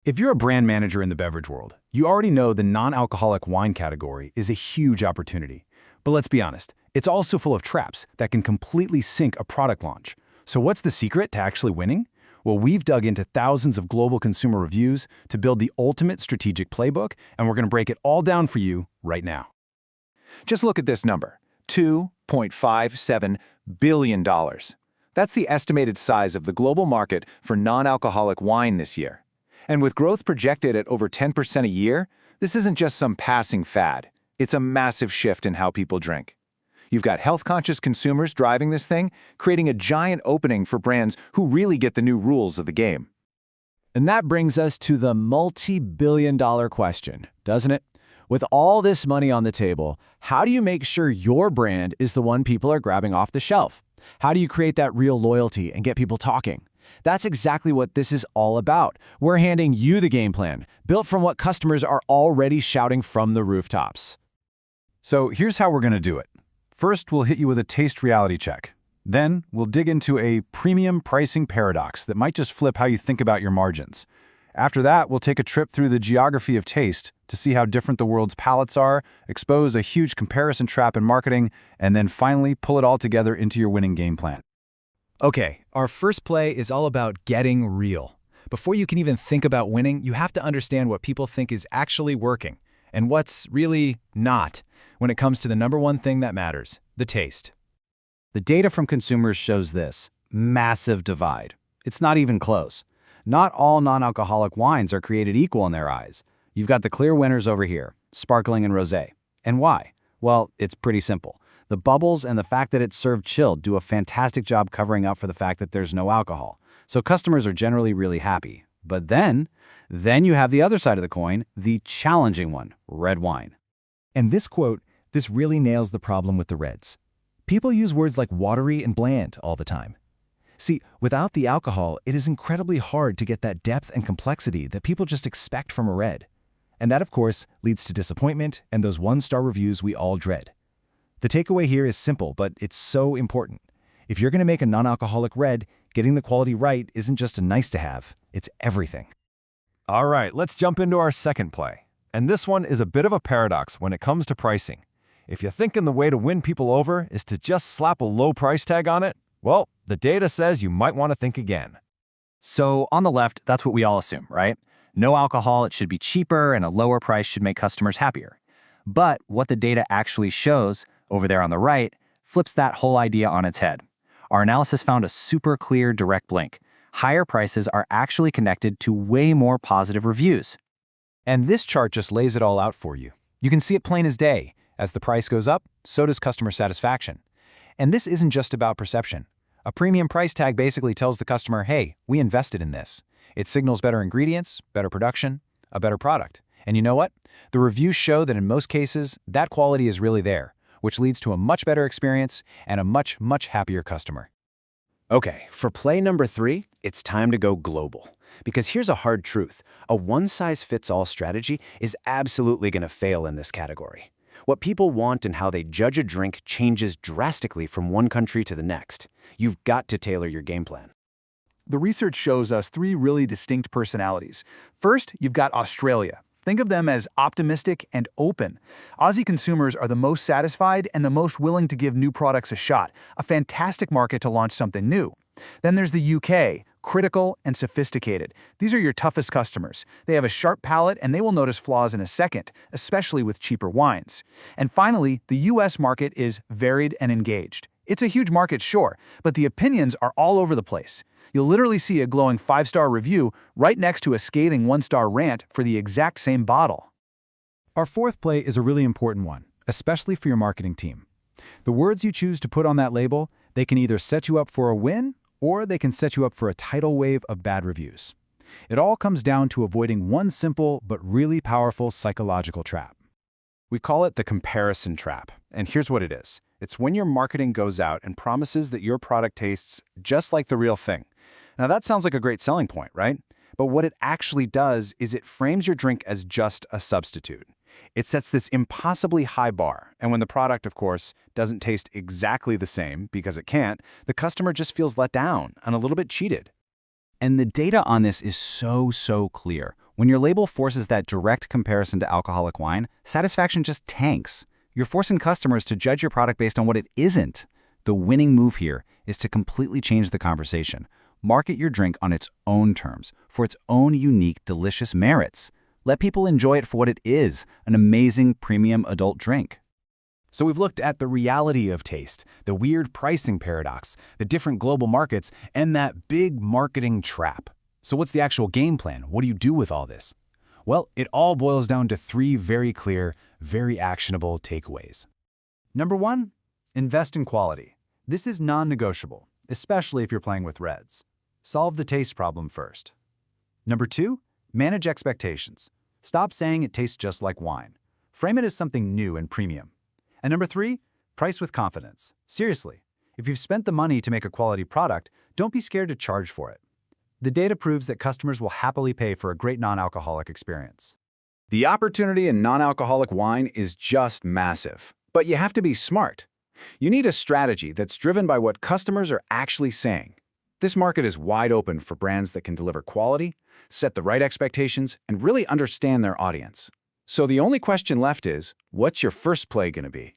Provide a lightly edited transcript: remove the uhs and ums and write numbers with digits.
If you're a brand manager in the beverage world, you already know the non-alcoholic wine category is a huge opportunity. But let's be honest, it's also full of traps that can completely sink a product launch. So what's the secret to actually winning? Well, we've dug into thousands of global consumer reviews to build the ultimate strategic playbook, and we're going to break it all down for you right now. Just look at this number, $2.57 billion. That's the estimated size of the global market for non-alcoholic wine this year. And with growth projected at over 10% a year, this isn't just some passing fad. It's a massive shift in how people drink. You've got health-conscious consumers driving this thing, creating a giant opening for brands who really get the new rules of the game. And that brings us to the multi-billion-dollar question, doesn't it? With all this money on the table, how do you make sure your brand is the one people are grabbing off the shelf? How do you create that real loyalty and get people talking? That's exactly what this is all about. We're handing you the game plan, built from what customers are already shouting from the rooftops. So here's how we're going to do it. First, we'll hit you with a taste reality check. Then, we'll dig into a premium pricing paradox that might just flip how you think about your margins. After that, we'll take a trip through the geography of taste to see how different the world's palates are, expose a huge comparison trap in marketing, and then finally pull it all together into your winning game plan. Okay, our first play is all about getting real. Before you can even think about winning, you have to understand what people think is actually working and what's really not when it comes to the number one thing that matters, the taste. The data from consumers shows this massive divide. It's not even close. Not all non-alcoholic wines are created equal in their eyes. You've got the clear winners over here, sparkling and rosé. And why? Well, it's pretty simple. The bubbles and the fact that it's served chilled do a fantastic job covering up for the fact that there's no alcohol. So customers are generally really happy. But then you have the other side of the coin, the challenging one, red wine. And this quote, this really nails the problem with the reds. People use words like watery and bland all the time. See, without the alcohol, it is incredibly hard to get that depth and complexity that people just expect from a red. And that, of course, leads to disappointment and those one-star reviews we all dread. The takeaway here is simple, but it's so important. If you're going to make a non-alcoholic red, getting the quality right isn't just a nice-to-have, it's everything. All right, let's jump into our second play. And this one is a bit of a paradox when it comes to pricing. If you're thinking the way to win people over is to just slap a low price tag on it, well, the data says you might want to think again. So on the left, that's what we all assume, right? No alcohol, it should be cheaper, and a lower price should make customers happier. But what the data actually shows, over there on the right, flips that whole idea on its head. Our analysis found a super clear direct link. Higher prices are actually connected to way more positive reviews. And this chart just lays it all out for you. You can see it plain as day. As the price goes up, so does customer satisfaction. And this isn't just about perception. A premium price tag basically tells the customer, hey, we invested in this. It signals better ingredients, better production, a better product. And you know what? The reviews show that in most cases, that quality is really there, which leads to a much better experience and a much, much happier customer. Okay, for play number 3, it's time to go global. Because here's a hard truth. A one-size-fits-all strategy is absolutely going to fail in this category. What people want and how they judge a drink changes drastically from one country to the next. You've got to tailor your game plan. The research shows us 3 really distinct personalities. First, you've got Australia. Think of them as optimistic and open. Aussie consumers are the most satisfied and the most willing to give new products a shot, a fantastic market to launch something new. Then there's the UK, critical and sophisticated. These are your toughest customers. They have a sharp palate and they will notice flaws in a second, especially with cheaper wines. And finally, the US market is varied and engaged. It's a huge market, sure, but the opinions are all over the place. You'll literally see a glowing 5-star review right next to a scathing 1-star rant for the exact same bottle. Our fourth play is a really important one, especially for your marketing team. The words you choose to put on that label, they can either set you up for a win or they can set you up for a tidal wave of bad reviews. It all comes down to avoiding one simple but really powerful psychological trap. We call it the comparison trap, and here's what it is. It's when your marketing goes out and promises that your product tastes just like the real thing. Now that sounds like a great selling point, right? But what it actually does is it frames your drink as just a substitute. It sets this impossibly high bar, and when the product, of course, doesn't taste exactly the same because it can't, the customer just feels let down and a little bit cheated. And the data on this is so clear. When your label forces that direct comparison to alcoholic wine, satisfaction just tanks. You're forcing customers to judge your product based on what it isn't. The winning move here is to completely change the conversation. Market your drink on its own terms, for its own unique, delicious merits. Let people enjoy it for what it is, an amazing premium adult drink. So we've looked at the reality of taste, the weird pricing paradox, the different global markets, and that big marketing trap. So what's the actual game plan? What do you do with all this? Well, it all boils down to 3 very clear, very actionable takeaways. Number 1, invest in quality. This is non-negotiable, especially if you're playing with reds. Solve the taste problem first. Number 2, manage expectations. Stop saying it tastes just like wine. Frame it as something new and premium. And number 3, price with confidence. Seriously, if you've spent the money to make a quality product, don't be scared to charge for it. The data proves that customers will happily pay for a great non-alcoholic experience. The opportunity in non-alcoholic wine is just massive. But you have to be smart. You need a strategy that's driven by what customers are actually saying. This market is wide open for brands that can deliver quality, set the right expectations, and really understand their audience. So the only question left is, what's your first play going to be?